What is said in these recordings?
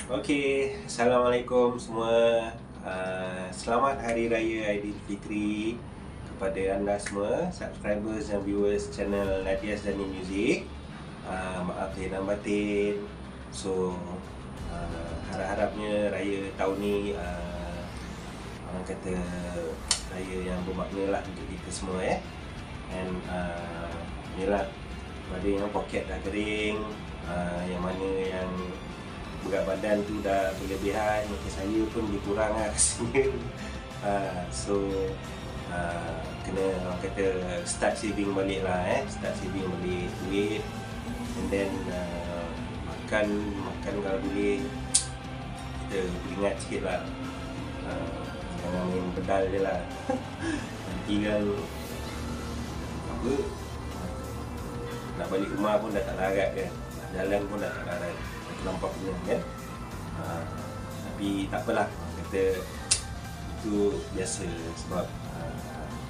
Okey, Assalamualaikum semua. Selamat Hari Raya Aidilfitri kepada anda semua, subscribers dan viewers channel Nadia Zani Music. Maaf lahir dan batin. So, harap-harapnya raya tahun ni orang kata raya yang bermakna lah untuk kita semua And yelah, pada yang poket dah kering, yang mana yang berat badan tu dah berlebihan, macam saya pun lebih kurang lah rasanya. Kena orang kata start saving balik lah start saving balik duit, and then makan kalau boleh kita beringat sikit lah, jangan main pedal je lah. Nanti kan apa, nak balik rumah pun dah tak larat kan, nak jalan pun dah tak larat, nampak punya kan. Tapi tak apalah, kata itu biasa. Sebab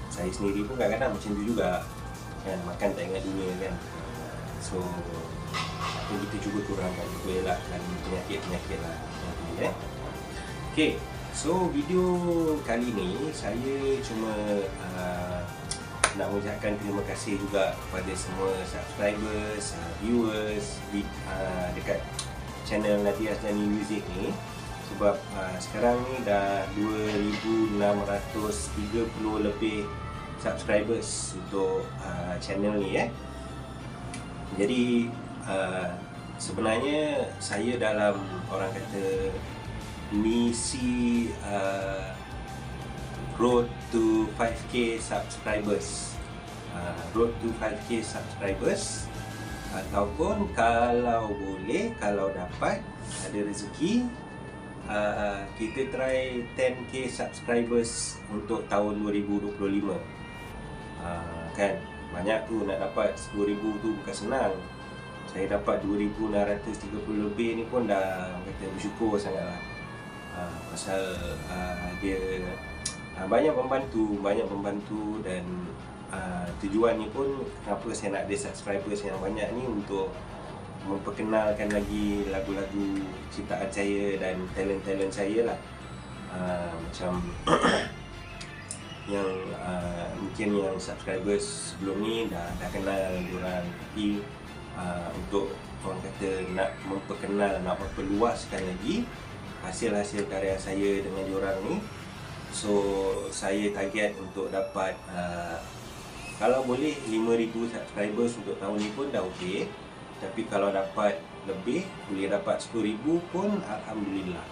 saya sendiri pun kadang-kadang macam tu juga kan, makan tak ingat dunia kan. So apa kita cuba kurangkan, cuba elakkan penyakit-penyakit lah. Okay, so video kali ni saya cuma nak mengucapkan terima kasih juga kepada semua subscribers, viewers dekat channel Nadia Zani Music ni. Sebab sekarang ni dah 2,630 lebih subscribers untuk channel ni Jadi sebenarnya saya dalam orang kata misi road to 5k subscribers. Road to 5k subscribers, ataupun kalau boleh, kalau dapat ada rezeki, kita try 10k subscribers untuk tahun 2025. Kan banyak tu, nak dapat 10,000 tu bukan senang. Saya dapat 2,630 lebih ni pun dah kata bersyukur sangat lah. Pasal dia banyak membantu dan tujuannya pun kenapa saya nak ada subscribers yang banyak ni, untuk memperkenalkan lagi lagu-lagu ciptaan saya dan talent-talent saya lah. Macam yang mungkin yang subscribers sebelum ni dah kenal diorang, tapi untuk orang kata nak memperkenal, nak memperluaskan lagi hasil-hasil karya saya dengan diorang ni. So saya target untuk dapat kalau boleh 5,000 subscribers untuk tahun ni pun dah okey. Tapi kalau dapat lebih, boleh dapat 10,000 pun alhamdulillah.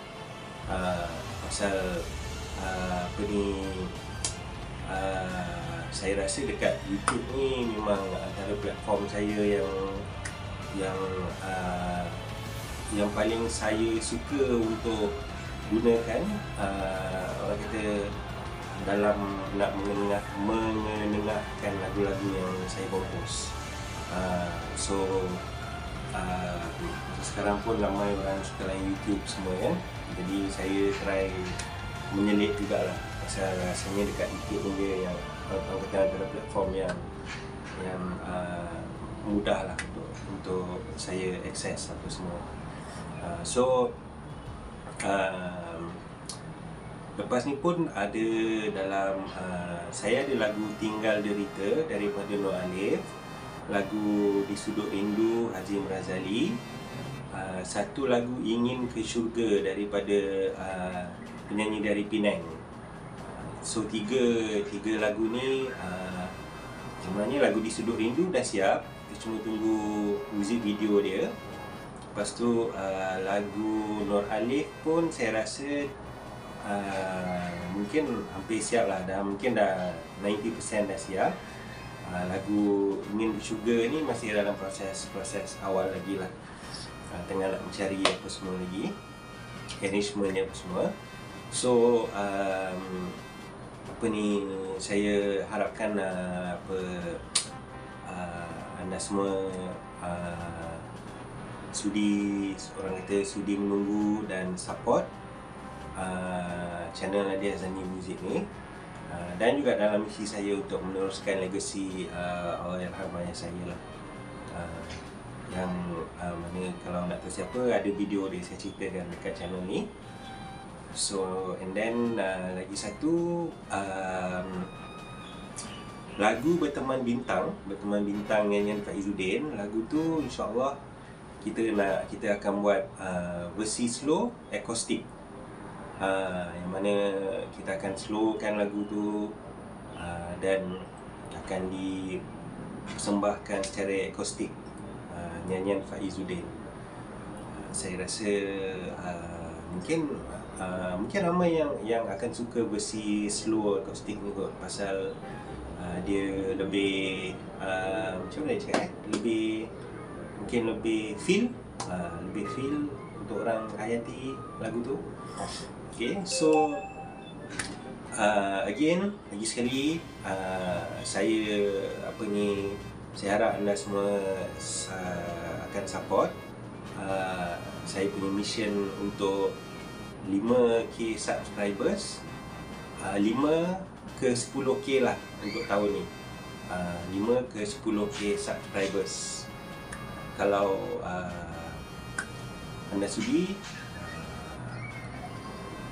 Pasal apa ni, saya rasa dekat YouTube ni memang antara platform saya yang paling saya suka untuk gunakan, orang kata dalam nak mendengarkan lagu-lagu yang saya kompos. Sekarang pun ramai orang suka lain YouTube semua kan. Jadi saya try menyelit jugalah, pasal rasanya dekat YouTube ni dia yang orang kata antara platform yang mudah lah untuk saya akses apa semua. Lepas ni pun ada dalam saya ada lagu Tinggal Derita daripada Nur Alif, lagu Di Sudut Rindu Hazim Razali, satu lagu Ingin ke Syurga daripada penyanyi dari Penang. So tiga lagu ni, sebenarnya lagu Di Sudut Rindu dah siap, kita cuma tunggu music video dia. Lepas tu lagu Nur Alif pun saya rasa mungkin hampir siap lah, mungkin dah 90% dah siap. Lagu Ingin Bersyurga ni masih dalam proses awal lagi lah, tengah nak mencari apa semua lagi, arrangement apa semua. So apa ni, saya harapkan anda semua sudi menunggu dan support channel Nadia Zani Music ni, dan juga dalam misi saya untuk meneruskan legasi Allahyarham ayah saya lah. yang mana kalau nak tahu siapa, ada video dia saya ceritakan dekat channel ni. So and then lagi satu lagu Berteman Bintang nyanyian Faizuddin. Lagu tu insya-Allah kita akan buat versi slow akustik, yang mana kita akan slowkan lagu tu dan akan dipersembahkan secara akustik, nyanyian Faizuddin. Saya rasa mungkin ramai yang akan suka versi slow akustik ni kot, pasal dia lebih macam mana cakap, mungkin lebih feel untuk orang hayati lagu tu. Okay, so again, lagi sekali saya harap anda semua akan support saya punya mission untuk 5k subscribers, 5 ke 10k lah untuk tahun ni. 5 ke 10k subscribers. Kalau anda sudi,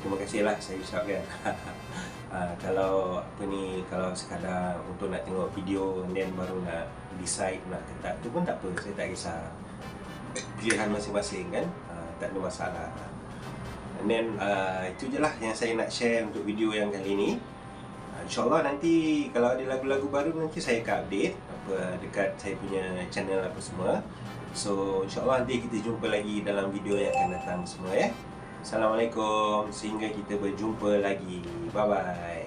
terima kasih lah saya ucapkan. Kalau kalau sekadar untuk nak tengok video and then baru nak decide nak ke tak, tu pun tak apa, saya tak kisah. Pilihan masing-masing kan, tak ada masalah. And then itu je lah yang saya nak share untuk video yang kali ni. InsyaAllah nanti kalau ada lagu-lagu baru, nanti saya akan update dekat saya punya channel apa semua. So insyaAllah nanti kita jumpa lagi dalam video yang akan datang semua ya. Assalamualaikum, sehingga kita berjumpa lagi. Bye bye.